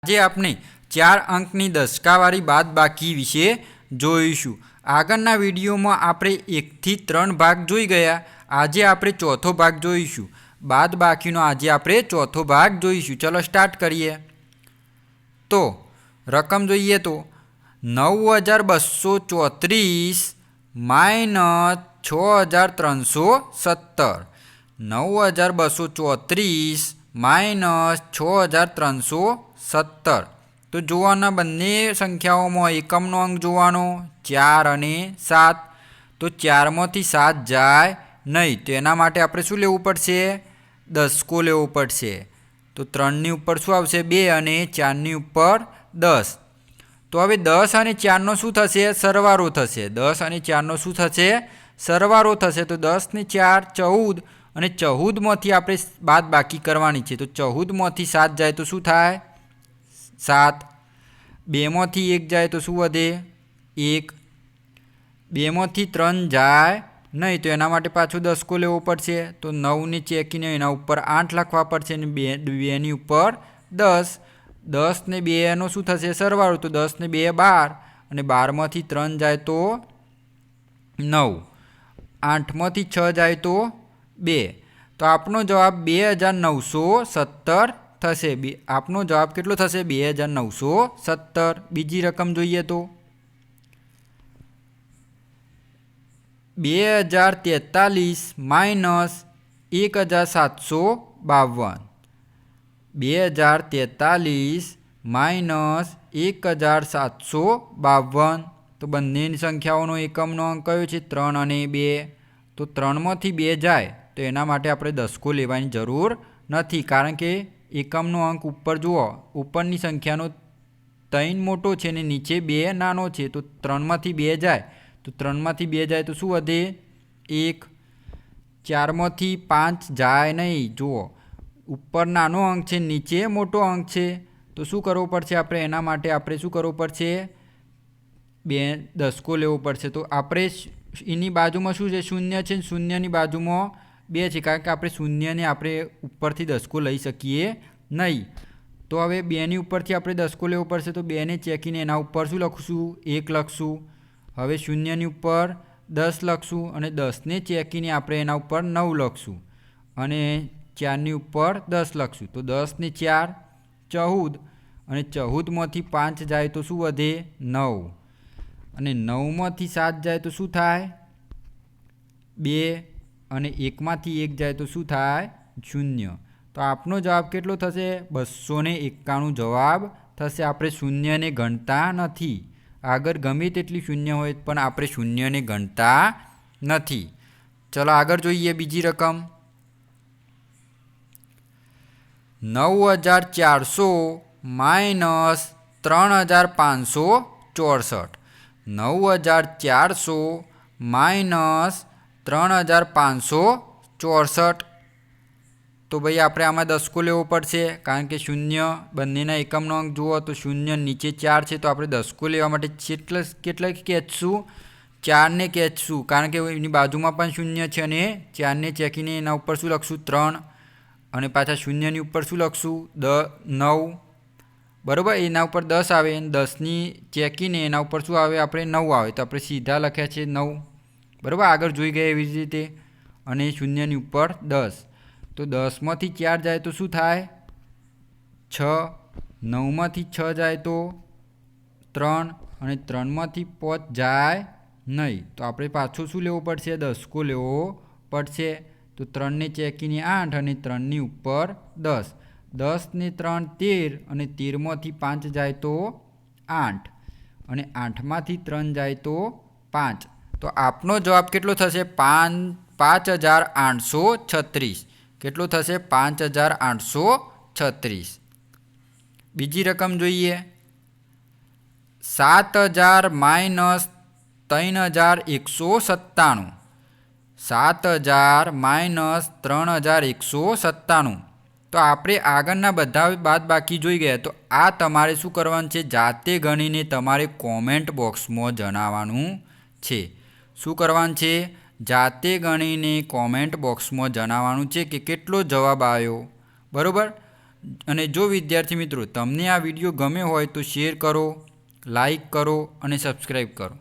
આજે આપણે 4 અંકની દશકાવાળી બાદબાકી વિશે જોઈશું। આગળના વિડીયોમાં આપણે 1 થી 3 ભાગ જોઈ ગયા। આજે આપણે ચોથો ભાગ જોઈશું। બાદબાકીનો આજે આપણે ચોથો ભાગ જોઈશું। ચલો સ્ટાર્ટ કરીએ। તો રકમ જોઈએ તો 9234 માઇનસ 6317 9234 માઇનસ 6317 તો જોવાના બંને સંખ્યાઓમાં એકમનો અંક જોવાનો 4 અને 7 તો 4માંથી 7 જાય નહીં તો એના માટે આપણે શું લેવું પડશે? દસકો લેવો પડશે। તો 3ની ઉપર શું આવશે? 2 અને 4ની ઉપર 10। તો હવે 10 અને 4નો શું થશે? સરવાળો થશે। 10 અને 4નો શું થશે? સરવાળો થશે। તો 10 ને 4 14 અને 14માંથી આપણે બાદબાકી કરવાની છે। તો 14માંથી 7 જાય તો શું થાય? 7। 2માંથી 1 જાય તો શું વધે? 1। 2માંથી 3 જાય નહીં તો એના માટે પાછો દસકો લેવો પડશે। તો 9ને ચેકીને એના ઉપર 8 લખવા પડશે અને 2ની ઉપર 10। 10 ને 2નો શું થશે? સરવાળો। તો 10 ને 2 12 અને 12માંથી 3 જાય તો 9। 8માંથી 6 જાય તો 2। તો આપણો જવાબ 2917 થશે। આપણો જવાબ કેટલો થશે? 2917। બીજી રકમ જોઈએ તો 2043 માઇનસ 1752 2043 માઇનસ 1752 તો બંનેની સંખ્યાઓનો એકમનો અંક કયો છે? 3 અને 2। તો 3માંથી 2 જાય તો એના માટે આપણે દસકો લેવાની જરૂર નથી કારણ કે એકમનો અંક ઉપર જુઓ ઉપરની સંખ્યાનો 3 મોટો છે અને નીચે 2 નાનો છે। તો 3માંથી 2 જાય તો 3માંથી 2 જાય તો શું વધે? 1। 4માંથી 5 જાય નહીં। જુઓ ઉપર નાનો અંક છે નીચે મોટો અંક છે તો શું કરવું પડશે આપણે? એના માટે આપણે શું કરવું પડશે? 2 દસકો લેવો પડશે। તો આપણે એની બાજુમાં શું છે? 0 છે। શૂન્યની બાજુમાં 2 છે કારણ કે આપણે શૂન્યને આપણે ઉપરથી દસકો લઈ શકીએ નહીં। તો હવે 2ની ઉપરથી આપણે દસકો લેવો પડશે। તો 2ને ચેકીને એના ઉપર શું લખશું? 1 લખશું। હવે 0ની ઉપર 10 લખશું અને 10ને ચેકીને આપણે એના ઉપર 9 લખશું અને 4ની ઉપર 10 લખશું। તો 10 ને 4 14 અને 14માંથી 5 જાય તો શું વધે? 9 અને 9માંથી 7 જાય તો શું થાય? 2 અને 1માંથી 1 જાય તો શું થાય? 0। તો આપણો જવાબ કેટલો થશે? 291 જવાબ થશે। આપણે શૂન્યને ગણતા નથી। આગળ ગમે તેટલી શૂન્ય હોય પણ આપણે શૂન્યને ગણતા નથી। ચલો આગળ જોઈએ બીજી રકમ 9400 માઇનસ 3564 9400 માઇનસ 3564 તો ભાઈ આપણે આમાં દસકો લેવો પડશે કારણ કે શૂન્ય બંનેના એકમનો અંક જુઓ તો શૂન્ય નીચે 4 છે તો આપણે દસકો લેવા માટે કેટલા ખેંચશું? 4ને ખેંચશું કારણ કે એની બાજુમાં પણ શૂન્ય છે અને 4ને ચેકીને એના ઉપર શું લખશું? 3 અને પાછા શૂન્યની ઉપર શું લખશું? 9 બરાબર। એના ઉપર 10 આવે 10ની ચેકીને એના ઉપર શું આવે? આપણે 9 આવે તો આપણે સીધા લખ્યા છે 9 બરાબર। આગળ જોઈ ગયા એવી જ રીતે અને શૂન્યની ઉપર 10 તો 10માંથી 4 જાય તો શું થાય? 6। 9માંથી 6 જાય તો 3 અને 3માંથી 5 જાય નહીં તો આપણે પાછો શું લેવો પડશે? દસકો લેવો પડશે। તો 3ને ચેકીને 8 અને 3ની ઉપર 10 10 ને 3 13 અને 13માંથી 5 જાય તો 8 અને 8માંથી 3 જાય તો 5 તો આપનો જવાબ કેટલો થશે? 5836 કેટલો થશે? 5836। બીજી રકમ જોઈએ 7000 માઇનસ 3197 7000 માઇનસ 3197 તો આપણે આગળના બધા બાદબાકી જોઈ ગયા। તો આ તમારે શું કરવાનું છે? જાતે ગણીને તમારે કોમેન્ટ બોક્સમાં જણાવવાનું છે। શું કરવાનું છે? જાતે ગણીને કોમેન્ટ બોક્સમાં જણાવવાનું છે કે કેટલો જવાબ આવ્યો બરાબર। અને જો વિદ્યાર્થી મિત્રો તમને આ વિડીયો ગમ્યો હોય તો શેર કરો, લાઈક કરો અને સબસ્ક્રાઈબ કરો.